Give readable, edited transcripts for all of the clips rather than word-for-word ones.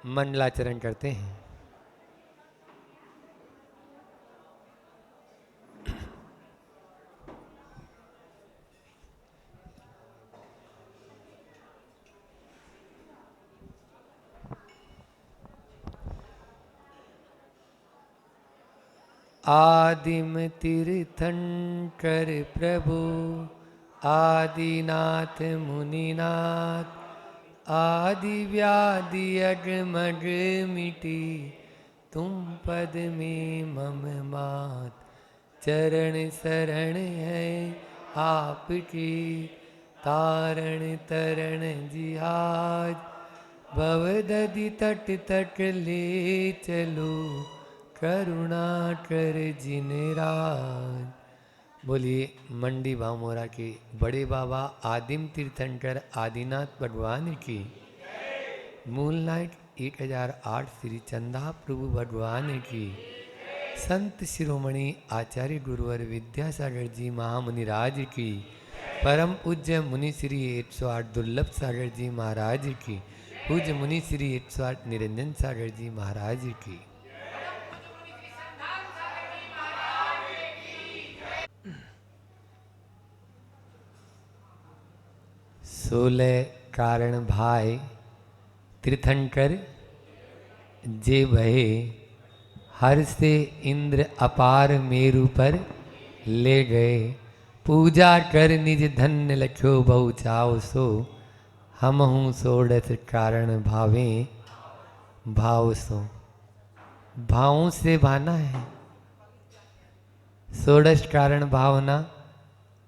मंडलाचरण करते हैं। आदिम तीर्थंकर प्रभु आदिनाथ मुनिनाथ, आदि व्याधि अगमग मिटी, तुम पद में मम मात। चरण शरण है आपकी, तारण तरण जिहाज, भवदधि तट तट ले चलो, करुणा कर जिनराज। बोलिए मंडी भामोरा के बड़े बाबा आदिम तीर्थंकर आदिनाथ भगवान की, मूल नाइट 1008 श्री चंदा प्रभु भगवान की, संत शिरोमणि आचार्य गुरुवर विद्यासागर जी महामुनि राज की, परम पूज्य मुनि श्री 108 दुर्लभ सागर जी महाराज की, पूज्य मुनि श्री 108 निरंजन सागर जी महाराज की। सोलह कारण भाई तीर्थंकर जे बहे, हर से इंद्र अपार मेरु पर ले गए, पूजा कर निज धन्य लख्यो बहु चाव सो, हम हूँ सोड़स कारण भावे भाव सो। भावों से भाना है, सोड़स कारण भावना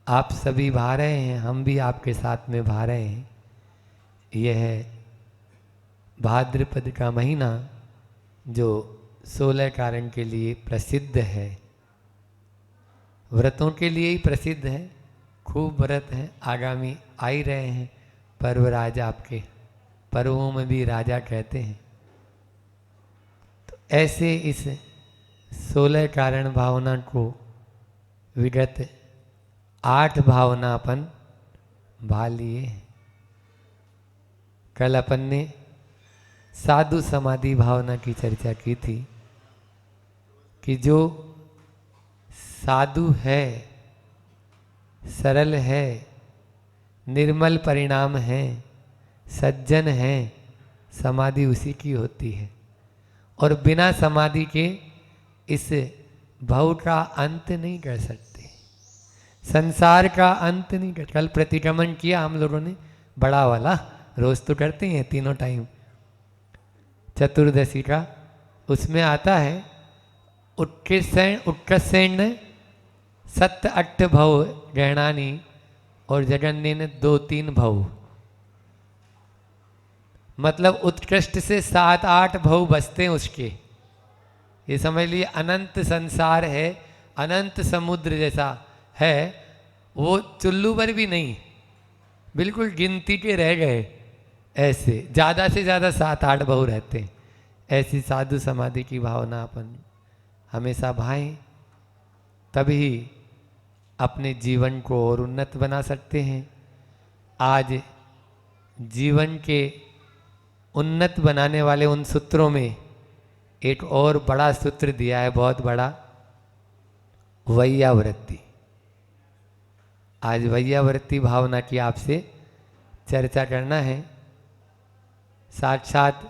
आप सभी भा रहे हैं, हम भी आपके साथ में भा रहे हैं। यह है भाद्रपद का महीना जो 16 कारण के लिए प्रसिद्ध है, व्रतों के लिए ही प्रसिद्ध है। खूब व्रत हैं, आगामी आ ही रहे हैं पर्व, राजा आपके पर्वों में भी राजा कहते हैं। तो ऐसे इस 16 कारण भावना को विगत 8 भावना अपन भा लिए। कल अपन ने साधु समाधि भावना की चर्चा की थी कि जो साधु है, सरल है, निर्मल परिणाम है, सज्जन है, समाधि उसी की होती है। और बिना समाधि के इस भव का अंत नहीं कर सकते, संसार का अंत नहीं कर। कल प्रतिक्रमण किया हम लोगों ने बड़ा वाला, रोज तो करते हैं तीनों टाइम, चतुर्दशी का। उसमें आता है उत्कृष्ण सत्य 8 भव गहनानी, और जगन्नेन 2-3 भव, मतलब उत्कृष्ट से 7-8 भव बचते हैं उसके। ये समझ लिए अनंत संसार है, अनंत समुद्र जैसा है, वो चुल्लू पर भी नहीं, बिल्कुल गिनती के रह गए। ऐसे ज़्यादा से ज़्यादा 7-8 भव रहते हैं। ऐसी साधु समाधि की भावना अपन हमेशा भाएं, तभी अपने जीवन को और उन्नत बना सकते हैं। आज जीवन के उन्नत बनाने वाले उन सूत्रों में एक और बड़ा सूत्र दिया है, बहुत बड़ा, वैयावृत्ति। आज वैयावृत्ति भावना की आपसे चर्चा करना है। साक्षात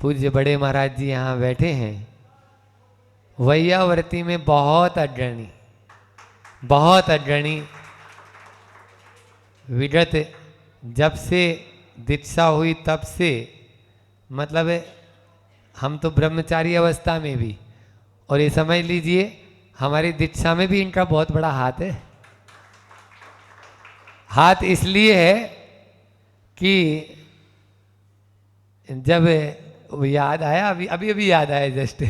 पूज्य बड़े महाराज जी यहाँ बैठे हैं। वैयावृत्ति में बहुत अग्रणी विगत जब से दीक्षा हुई तब से, मतलब हम तो ब्रह्मचारी अवस्था में भी, और ये समझ लीजिए हमारी दीक्षा में भी इनका बहुत बड़ा हाथ है। हाथ इसलिए है कि जब याद आया, अभी याद आया जस्ट,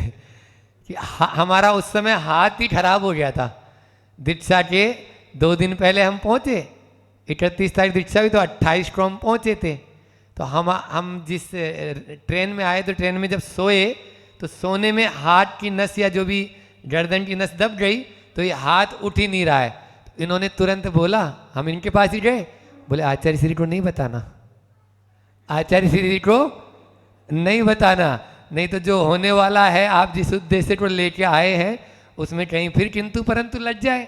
कि हमारा उस समय हाथ ही खराब हो गया था। दीक्षा के 2 दिन पहले हम पहुंचे, 31 तारीख दीक्षा हुई तो 28 को हम पहुंचे थे। तो हम जिस ट्रेन में आए, तो ट्रेन में जब सोए तो सोने में हाथ की नस या जो भी गर्दन की नस दब गई, तो ये हाथ उठ ही नहीं रहा है। तो इन्होंने तुरंत बोला, हम इनके पास ही गए, बोले आचार्य श्री को नहीं बताना, आचार्य श्री को नहीं बताना, नहीं तो जो होने वाला है आप जिस उद्देश्य को लेके आए हैं उसमें कहीं फिर किंतु परंतु लग जाए।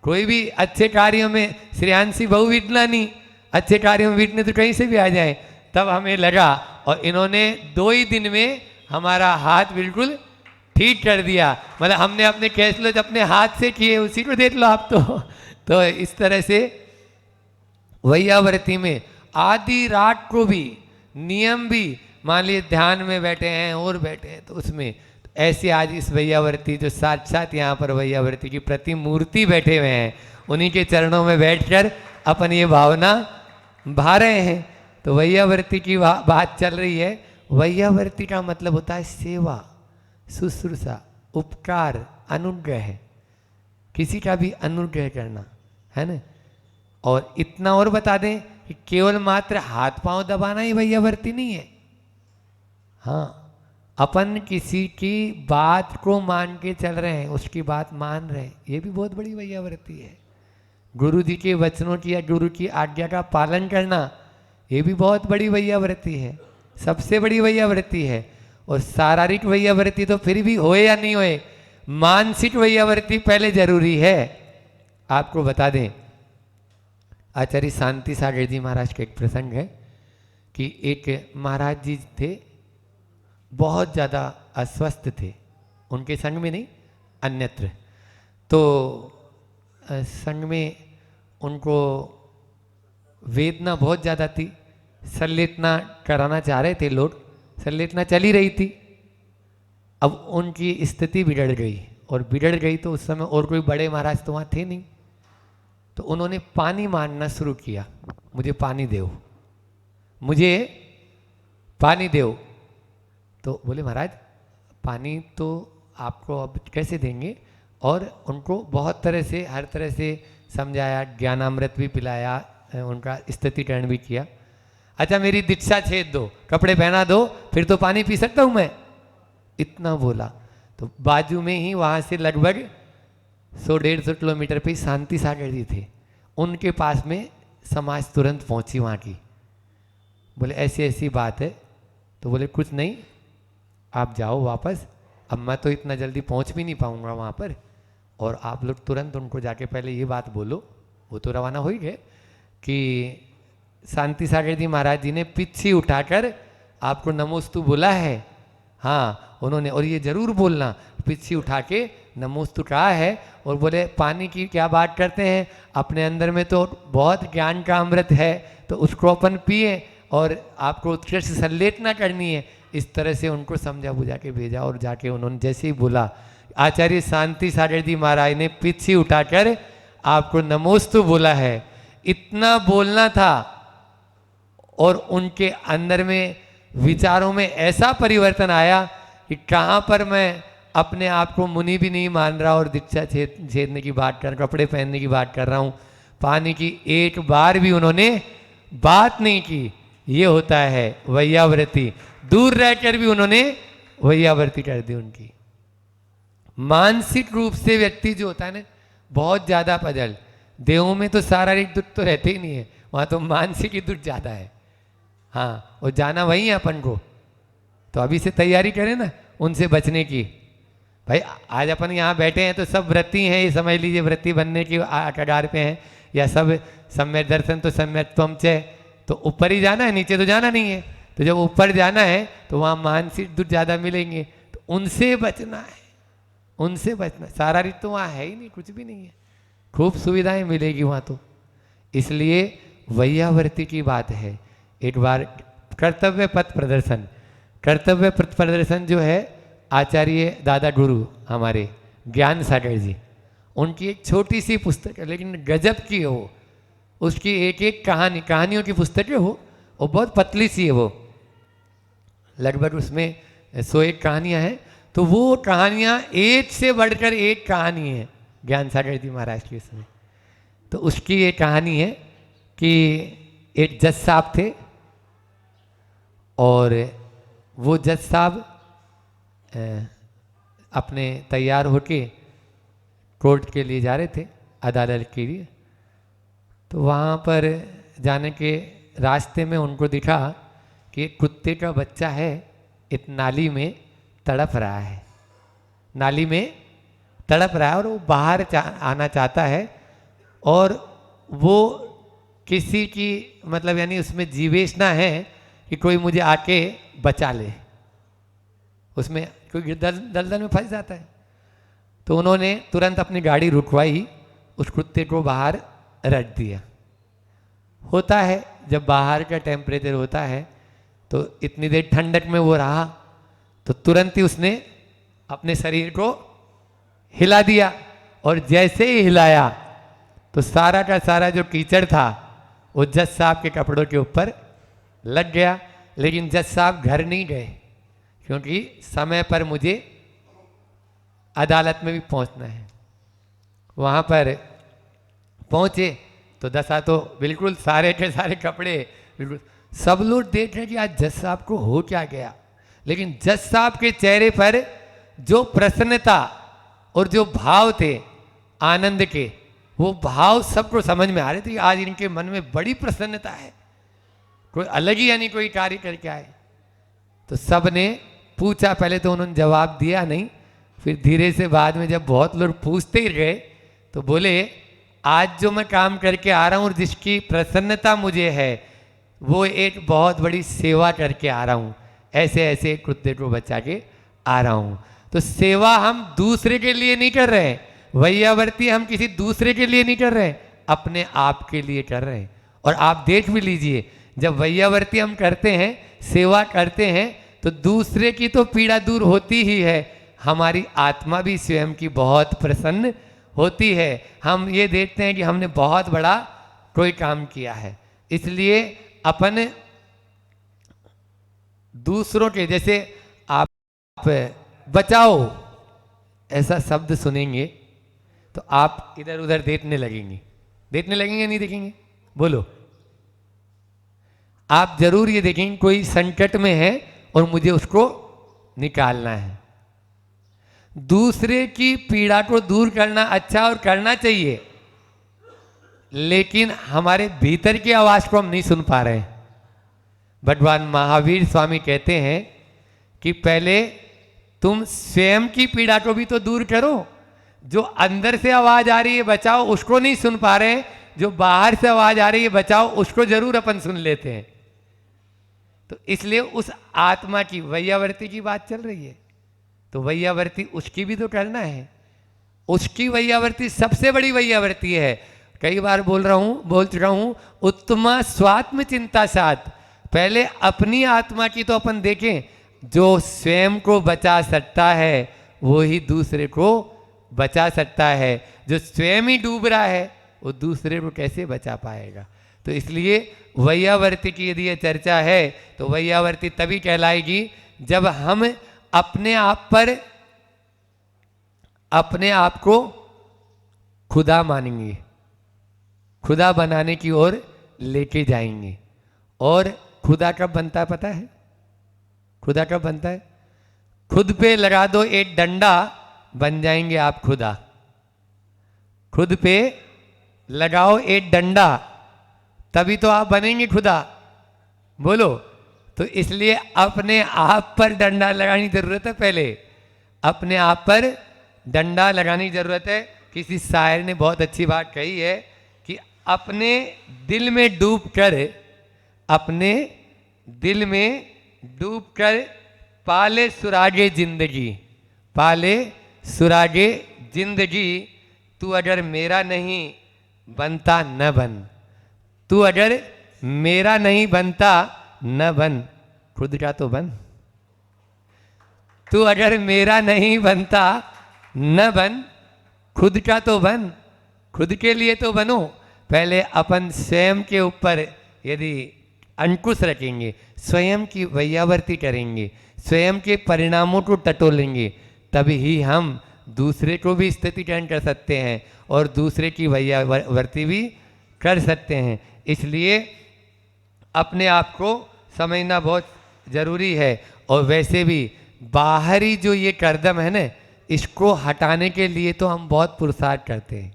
कोई भी अच्छे कार्यों में श्रेयांशी बहु विटना नहीं, अच्छे कार्यों में विटने तो कहीं से भी आ जाए। तब हमें लगा और इन्होंने 2 ही दिन में हमारा हाथ बिल्कुल ठीक कर दिया। मतलब हमने अपने कैशलेस अपने हाथ से किए, उसी को देख लो आप तो इस तरह से वैयावर्ती में आधी रात को भी नियम भी, मान लीजिए ध्यान में बैठे हैं और बैठे हैं तो उसमें तो ऐसे आज इस वैयावर्ती जो साक्षात यहाँ पर वैयावर्ती की प्रतिमूर्ति बैठे हुए हैं, उन्हीं के चरणों में बैठकर अपन ये भावना भा रहे हैं। तो वैयावर्ती की बात चल रही है। वैयावर्ती का मतलब होता है सेवा, शुश्रूषा, उपकार, अनुग्रह, किसी का भी अनुग्रह करना, है ना। और इतना और बता दें कि केवल मात्र हाथ पांव दबाना ही वैयावर्ती नहीं है। हाँ, अपन किसी की बात को मान के चल रहे हैं, उसकी बात मान रहे हैं, ये भी बहुत बड़ी वैयावर्ती है। गुरु जी के वचनों की या गुरु की आज्ञा का पालन करना, ये भी बहुत बड़ी वैयावर्ती है, सबसे बड़ी वैयावर्ती है। और शारीरिक वैयावर्ती तो फिर भी होए या नहीं होए, मानसिक वैयावर्ती पहले जरूरी है। आपको बता दें, आचार्य शांति सागर जी महाराज का एक प्रसंग है कि एक महाराज जी थे, बहुत ज़्यादा अस्वस्थ थे, उनके संग में नहीं अन्यत्र। तो संग में उनको वेदना बहुत ज़्यादा थी, संलेतना कराना चाह रहे थे लोग, संलेतना चल ही रही थी। अब उनकी स्थिति बिगड़ गई, और बिगड़ गई तो उस समय और कोई बड़े महाराज तो वहाँ थे नहीं, तो उन्होंने पानी मांगना शुरू किया, मुझे पानी दो, मुझे पानी दो। तो बोले महाराज पानी तो आपको अब कैसे देंगे, और उनको बहुत तरह से हर तरह से समझाया, ज्ञानामृत भी पिलाया, उनका स्थितिकरण भी किया। अच्छा मेरी दीक्षा छेद दो, कपड़े पहना दो, फिर तो पानी पी सकता हूँ मैं, इतना बोला। तो बाजू में ही वहाँ से लगभग 100-150 किलोमीटर पे शांति सागर जी थे, उनके पास में समाज तुरंत पहुँची वहाँ की। बोले ऐसी ऐसी बात है। तो बोले कुछ नहीं, आप जाओ वापस, अब मैं तो इतना जल्दी पहुँच भी नहीं पाऊँगा वहाँ पर, और आप लोग तुरंत उनको जाके पहले ये बात बोलो। वो तो रवाना हो ही गए कि शांति सागर जी महाराज जी ने पिछी उठाकर आपको नमोस्तु बोला है। हाँ उन्होंने, और ये जरूर बोलना, पिछी उठा के नमोस्तु कहा है। और बोले पानी की क्या बात करते हैं, अपने अंदर में तो बहुत ज्ञान का अमृत है, तो उसको अपन पिए, और आपको उत्कृष्ट संलेतना करनी है। इस तरह से उनको समझा बुझा के भेजा, और जाके उन्होंने जैसे ही बोला, आचार्य शांति सागर जी महाराज ने पिछी उठाकर आपको नमोस्तु बोला है, इतना बोलना था। और उनके अंदर में विचारों में ऐसा परिवर्तन आया कि कहाँ पर मैं अपने आप को मुनि भी नहीं मान रहा और दीक्षा छेदने की बात कर, कपड़े पहनने की बात कर रहा हूँ, पानी की एक बार भी उन्होंने बात नहीं की। ये होता है वैयावर्ती, दूर रहकर भी उन्होंने वैयावर्ती कर दी उनकी। मानसिक रूप से व्यक्ति जो होता है ना, बहुत ज़्यादा पजल, देहों में तो शारीरिक दुख तो रहते ही नहीं है, वहाँ तो मानसिक ही दुख ज़्यादा है। हाँ, और जाना वही है अपन को, तो अभी से तैयारी करें ना उनसे बचने की। भाई आज अपन यहाँ बैठे हैं तो सब व्रती हैं, ये समझ लीजिए व्रती बनने की कगार पे हैं, या सब सम्यक दर्शन तो सम्यक त्वम चे, तो ऊपर ही जाना है, नीचे तो जाना नहीं है। तो जब ऊपर जाना है तो वहाँ मानसिक दुख ज़्यादा मिलेंगे, तो उनसे बचना है, उनसे बचना। शारीरिक तो वहाँ है ही नहीं, कुछ भी नहीं है, खूब सुविधाएं मिलेगी वहाँ तो। इसलिए वैयावर्ती की बात है। एक बार कर्तव्य पथ प्रदर्शन, कर्तव्य पथ प्रदर्शन जो है आचार्य दादा गुरु हमारे ज्ञान सागर जी, उनकी एक छोटी सी पुस्तक है, लेकिन गजब की है वो। उसकी एक एक कहानी, कहानियों की पुस्तक है वो, और बहुत पतली सी है वो, लगभग उसमें 101 कहानियाँ हैं। तो वो कहानियाँ एक से बढ़कर एक कहानी है ज्ञान सागर जी महाराज की उसमें। तो उसकी एक कहानी है कि एक जज साहब थे, और वो जज साहब अपने तैयार होके कोर्ट के लिए जा रहे थे, अदालत के लिए। तो वहाँ पर जाने के रास्ते में उनको दिखा कि एक कुत्ते का बच्चा है, एक नाली में तड़प रहा है, नाली में तड़प रहा है और वो बाहर आना चाहता है, और वो किसी की मतलब यानी उसमें जीवेशना है कि कोई मुझे आके बचा ले, उसमें कोई दलदल में फंस जाता है। तो उन्होंने तुरंत अपनी गाड़ी रुकवाई, उस कुत्ते को बाहर रख दिया। होता है जब बाहर का टेम्परेचर होता है तो इतनी देर ठंडक में वो रहा, तो तुरंत ही उसने अपने शरीर को हिला दिया, और जैसे ही हिलाया तो सारा का सारा जो कीचड़ था वो जज साहब के कपड़ों के ऊपर लग गया। लेकिन जज साहब घर नहीं गए, क्योंकि समय पर मुझे अदालत में भी पहुंचना है। वहाँ पर पहुँचे तो दशा तो बिल्कुल सारे के सारे कपड़े बिल्कुल, सब लोग देख रहे कि आज जज साहब को हो क्या गया। लेकिन जज साहब के चेहरे पर जो प्रसन्नता और जो भाव थे आनंद के, वो भाव सबको समझ में आ रहे थे। आज इनके मन में बड़ी प्रसन्नता है, कोई अलग ही यानी कोई कार्य करके आए। तो सब ने पूछा, पहले तो उन्होंने जवाब दिया नहीं, फिर धीरे से बाद में जब बहुत लोग पूछते ही गए तो बोले, आज जो मैं काम करके आ रहा हूँ और जिसकी प्रसन्नता मुझे है, वो एक बहुत बड़ी सेवा करके आ रहा हूँ, ऐसे ऐसे कुत्ते को बचा के आ रहा हूँ। तो सेवा हम दूसरे के लिए नहीं कर रहे हैं, वैयावर्ती हम किसी दूसरे के लिए नहीं कर रहे हैं, अपने आप के लिए कर रहे हैं। और आप देख भी लीजिए, जब वैयावर्ती हम करते हैं, सेवा करते हैं, तो दूसरे की तो पीड़ा दूर होती ही है, हमारी आत्मा भी स्वयं की बहुत प्रसन्न होती है। हम ये देखते हैं कि हमने बहुत बड़ा कोई काम किया है। इसलिए अपन दूसरों के, जैसे आप बचाओ ऐसा शब्द सुनेंगे तो आप इधर उधर देखने लगेंगे, नहीं देखेंगे? बोलो। आप जरूर ये देखेंगे कोई संकट में है और मुझे उसको निकालना है। दूसरे की पीड़ा को दूर करना अच्छा और करना चाहिए, लेकिन हमारे भीतर की आवाज को हम नहीं सुन पा रहे हैं। भगवान महावीर स्वामी कहते हैं कि पहले तुम स्वयं की पीड़ा को भी तो दूर करो। जो अंदर से आवाज आ रही है बचाओ, उसको नहीं सुन पा रहे हैं, जो बाहर से आवाज आ रही है बचाओ, उसको जरूर अपन सुन लेते हैं। तो इसलिए उस आत्मा की वैयावर्ती की बात चल रही है, तो वैयावर्ती उसकी भी तो करना है। उसकी वैयावर्ती सबसे बड़ी वैयावर्ती है। कई बार बोल चुका हूं, उत्तमा स्वात्म चिंता साथ। पहले अपनी आत्मा की तो अपन देखें, जो स्वयं को बचा सकता है वो ही दूसरे को बचा सकता है। जो स्वयं ही डूब रहा है वो दूसरे को कैसे बचा पाएगा? तो इसलिए वैयावर्ती की यदि ये चर्चा है तो वैयावर्ती तभी कहलाएगी जब हम अपने आप को खुदा मानेंगे, खुदा बनाने की ओर लेके जाएंगे। और खुदा कब बनता है पता है? खुदा कब बनता है? खुद पे लगा दो एक डंडा, बन जाएंगे आप खुदा। खुद पे लगाओ एक डंडा, तभी तो आप बनेंगे खुदा। बोलो। तो इसलिए अपने आप पर डंडा लगाने की जरूरत है। पहले अपने आप पर डंडा लगाने की जरूरत है। किसी शायर ने बहुत अच्छी बात कही है कि अपने दिल में डूब कर पाले सुरागे जिंदगी, तू अगर मेरा नहीं बनता न बन। तू अगर मेरा नहीं बनता न बन, खुद का तो बन। तू अगर मेरा नहीं बनता न बन, खुद का तो बन। खुद के लिए तो बनो। पहले अपन स्वयं के ऊपर यदि अंकुश रखेंगे, स्वयं की वैयावर्ती करेंगे, स्वयं के परिणामों को टटोलेंगे, तभी ही हम दूसरे को भी स्थितिकरण कर सकते हैं और दूसरे की वैयावर्ती भी कर सकते हैं। इसलिए अपने आप को समझना बहुत ज़रूरी है। और वैसे भी बाहरी जो ये करदम है ना, इसको हटाने के लिए तो हम बहुत पुरुषार्थ करते हैं,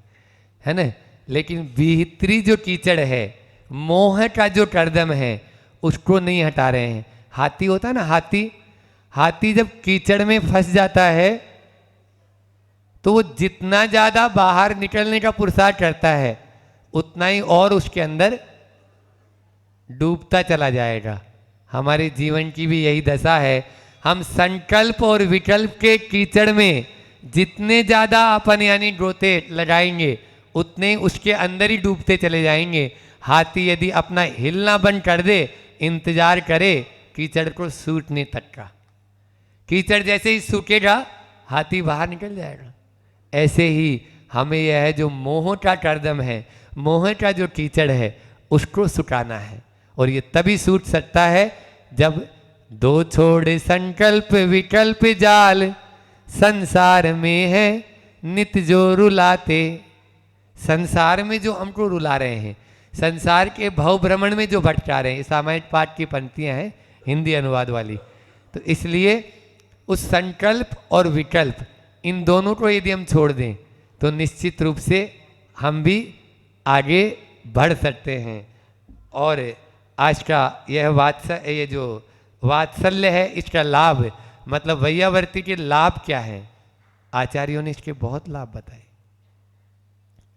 है ना, लेकिन भीतरी जो कीचड़ है, मोह का जो करदम है, उसको नहीं हटा रहे हैं। हाथी होता है ना, हाथी जब कीचड़ में फंस जाता है तो वो जितना ज्यादा बाहर निकलने का पुरुषार्थ करता है उतना ही और उसके अंदर डूबता चला जाएगा। हमारे जीवन की भी यही दशा है। हम संकल्प और विकल्प के कीचड़ में जितने ज्यादा अपन यानी गोते लगाएंगे उतने उसके अंदर ही डूबते चले जाएंगे। हाथी यदि अपना हिलना बंद कर दे, इंतजार करे कीचड़ को सूखने तक का, कीचड़ जैसे ही सूखेगा हाथी बाहर निकल जाएगा। ऐसे ही हमें यह है जो मोह का कर्दम है, मोह का जो कीचड़ है उसको सुखाना है। और ये तभी सूख सकता है जब दो छोड़े संकल्प विकल्प जाल, संसार में है नित जो रुलाते। संसार में जो हमको रुला रहे हैं, संसार के भव भ्रमण में जो भटका रहे हैं, सामायिक पाठ की पंक्तियां हैं हिंदी अनुवाद वाली। तो इसलिए उस संकल्प और विकल्प इन दोनों को यदि हम छोड़ दें तो निश्चित रूप से हम भी आगे बढ़ सकते हैं। और आज का ये जो वात्सल्य है इसका लाभ, मतलब वैयावर्ती के लाभ क्या है, आचार्यों ने इसके बहुत लाभ बताए।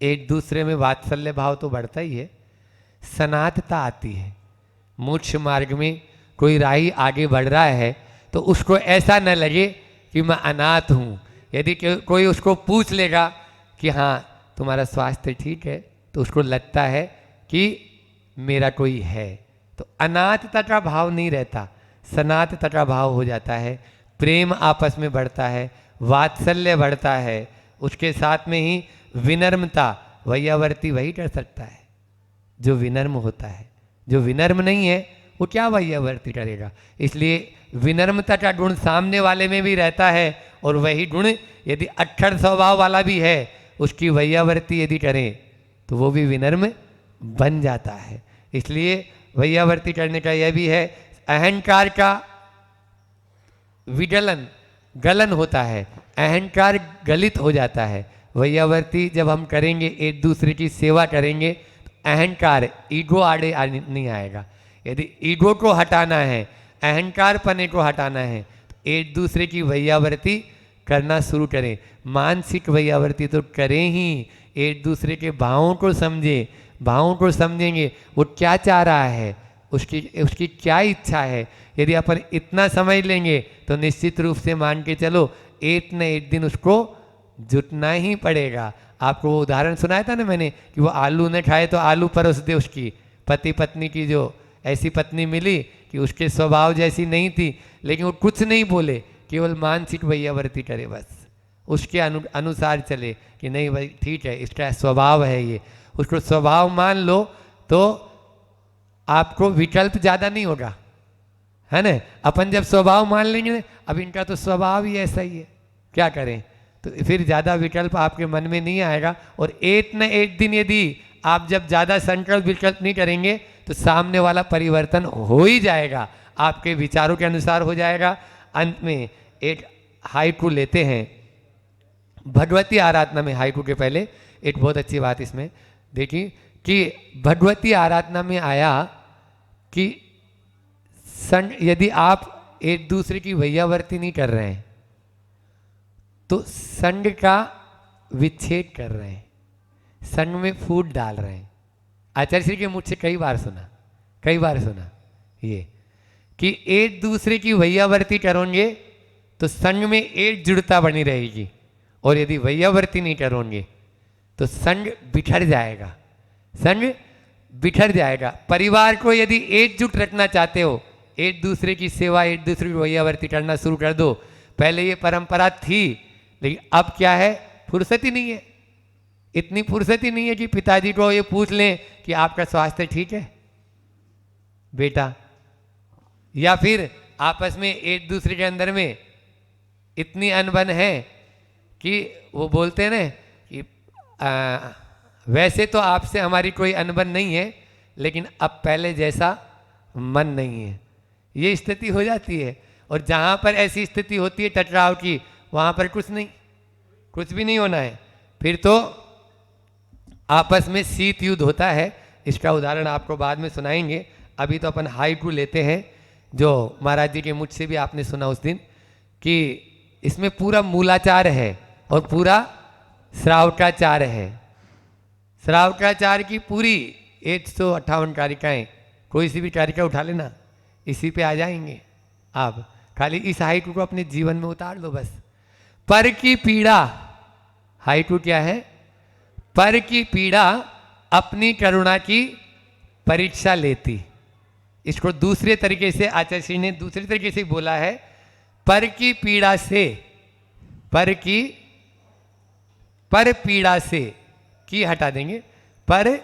एक दूसरे में वात्सल्य भाव तो बढ़ता ही है, सनातता आती है। मोक्ष मार्ग में कोई राही आगे बढ़ रहा है तो उसको ऐसा न लगे कि मैं अनाथ हूँ। यदि कोई उसको पूछ लेगा कि हाँ तुम्हारा स्वास्थ्य ठीक है, तो उसको लगता है कि मेरा कोई है। तो अनाथता का भाव नहीं रहता, सनातता का भाव हो जाता है। प्रेम आपस में बढ़ता है, वात्सल्य बढ़ता है, उसके साथ में ही विनम्रता। वैयावर्ती वही कर सकता है जो विनम्र होता है। जो विनम्र नहीं है वो क्या वैयावर्ती करेगा। इसलिए विनम्रता का गुण सामने वाले में भी रहता है, और वही गुण यदि अक्षर स्वभाव वाला भी है उसकी वैयावर्ती यदि करें तो वो भी विनम्र बन जाता है। इसलिए वैयावर्ती करने का यह भी है, अहंकार का विगलन गलन होता है, अहंकार गलित हो जाता है। वैयावर्ती जब हम करेंगे, एक दूसरे की सेवा करेंगे, तो अहंकार ईगो आड़े नहीं आएगा। यदि ईगो को हटाना है, अहंकार पने को हटाना है, तो एक दूसरे की वैयावर्ती करना शुरू करें। मानसिक वैयावर्ती तो करें ही, एक दूसरे के भावों को समझे, भावों को समझेंगे वो क्या चाह रहा है, उसकी क्या इच्छा है। यदि अपन इतना समझ लेंगे तो निश्चित रूप से मान के चलो एक न एक दिन उसको जुटना ही पड़ेगा। आपको वो उदाहरण सुनाया था ना मैंने कि वो आलू न खाए तो आलू परोस दे उसकी पति पत्नी की। जो ऐसी पत्नी मिली कि उसके स्वभाव जैसी नहीं थी, लेकिन वो कुछ नहीं बोले, केवल मानसिक वैयावर्ती करे, बस उसके अनुसार चले कि नहीं भाई ठीक है इसका स्वभाव है ये, उसको स्वभाव मान लो तो आपको विकल्प ज़्यादा नहीं होगा, है ना। अपन जब स्वभाव मान लेंगे, अब इनका तो स्वभाव ही ऐसा ही है, क्या करें, तो फिर ज़्यादा विकल्प आपके मन में नहीं आएगा। और एक न एक दिन यदि आप जब ज़्यादा संकल्प विकल्प नहीं करेंगे तो सामने वाला परिवर्तन हो ही जाएगा, आपके विचारों के अनुसार हो जाएगा। अंत में एक हाइकू लेते हैं भगवती आराधना में। हाइकू के पहले एक बहुत अच्छी बात इसमें देखिए कि भगवती आराधना में आया कि यदि आप एक दूसरे की वैयावर्ती नहीं कर रहे हैं तो संग का विच्छेद कर रहे हैं, संग में फूट डाल रहे हैं। आचार्य श्री के मुझ से कई बार सुना ये कि एक दूसरे की वैयावर्ती करोगे तो संग में एकजुटता बनी रहेगी, और यदि वैयावर्ती नहीं करोगे तो संग बिखर जाएगा, संग बिखर जाएगा। परिवार को यदि एकजुट रखना चाहते हो, एक दूसरे की सेवा, एक दूसरे की वैयावर्ती करना शुरू कर दो। पहले ये परंपरा थी, लेकिन अब क्या है, फुर्सत ही नहीं है, इतनी फुर्सत ही नहीं है कि पिताजी को ये पूछ लें कि आपका स्वास्थ्य ठीक है बेटा, या फिर आपस में एक दूसरे के अंदर में इतनी अनबन है कि वो बोलते हैं ना कि वैसे तो आपसे हमारी कोई अनबन नहीं है, लेकिन अब पहले जैसा मन नहीं है, ये स्थिति हो जाती है। और जहाँ पर ऐसी स्थिति होती है टकराव की, वहाँ पर कुछ भी नहीं होना है, फिर तो आपस में शीत युद्ध होता है। इसका उदाहरण आपको बाद में सुनाएंगे। अभी तो अपन हाइकू लेते हैं जो महाराज जी के मुझ से भी आपने सुना उस दिन। कि इसमें पूरा मूलाचार है और पूरा श्रावकाचार है। श्रावकाचार की पूरी 158 कारिकाएं, कोई सी भी कारिका उठा लेना, इसी पे आ जाएंगे आप। खाली इस हाइकू को अपने जीवन में उतार लो बस। पर की पीड़ा, हाइकू क्या है? पर की पीड़ा अपनी करुणा की परीक्षा लेती। इसको दूसरे तरीके से आचार्य श्री ने दूसरे तरीके से बोला है, पर की पीड़ा से, पर की, पर पीड़ा से, की हटा देंगे, पर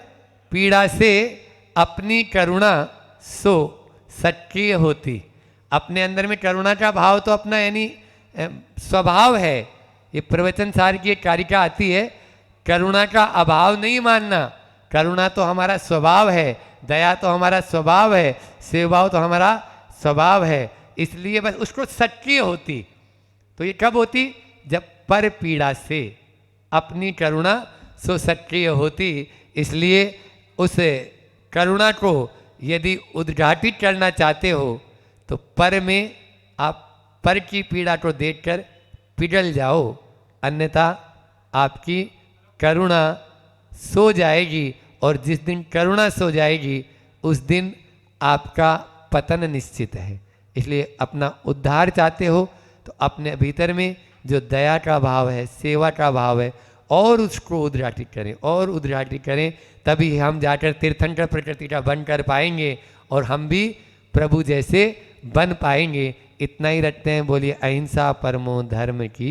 पीड़ा से अपनी करुणा सो सक्रिय होती। अपने अंदर में करुणा का भाव तो अपना यानी स्वभाव है। ये प्रवचन सार की एक कारिका आती है, करुणा का अभाव नहीं मानना, करुणा तो हमारा स्वभाव है, दया तो हमारा स्वभाव है, सेवा तो हमारा स्वभाव है, इसलिए बस उसको सक्रिय होती। तो ये कब होती? जब पर पीड़ा से अपनी करुणा सो सक्रिय होती। इसलिए उस करुणा को यदि उद्घाटित करना चाहते हो तो पर में आप पर की पीड़ा को देखकर पिघल जाओ, अन्यथा आपकी करुणा सो जाएगी, और जिस दिन करुणा सो जाएगी उस दिन आपका पतन निश्चित है। इसलिए अपना उद्धार चाहते हो तो अपने भीतर में जो दया का भाव है, सेवा का भाव है, और उसको उद्घाटित करें और उद्घाटित करें, तभी हम जाकर तीर्थंकर प्रकृति का बन कर पाएंगे और हम भी प्रभु जैसे बन पाएंगे। इतना ही रखते हैं। बोलिए अहिंसा परमो धर्म की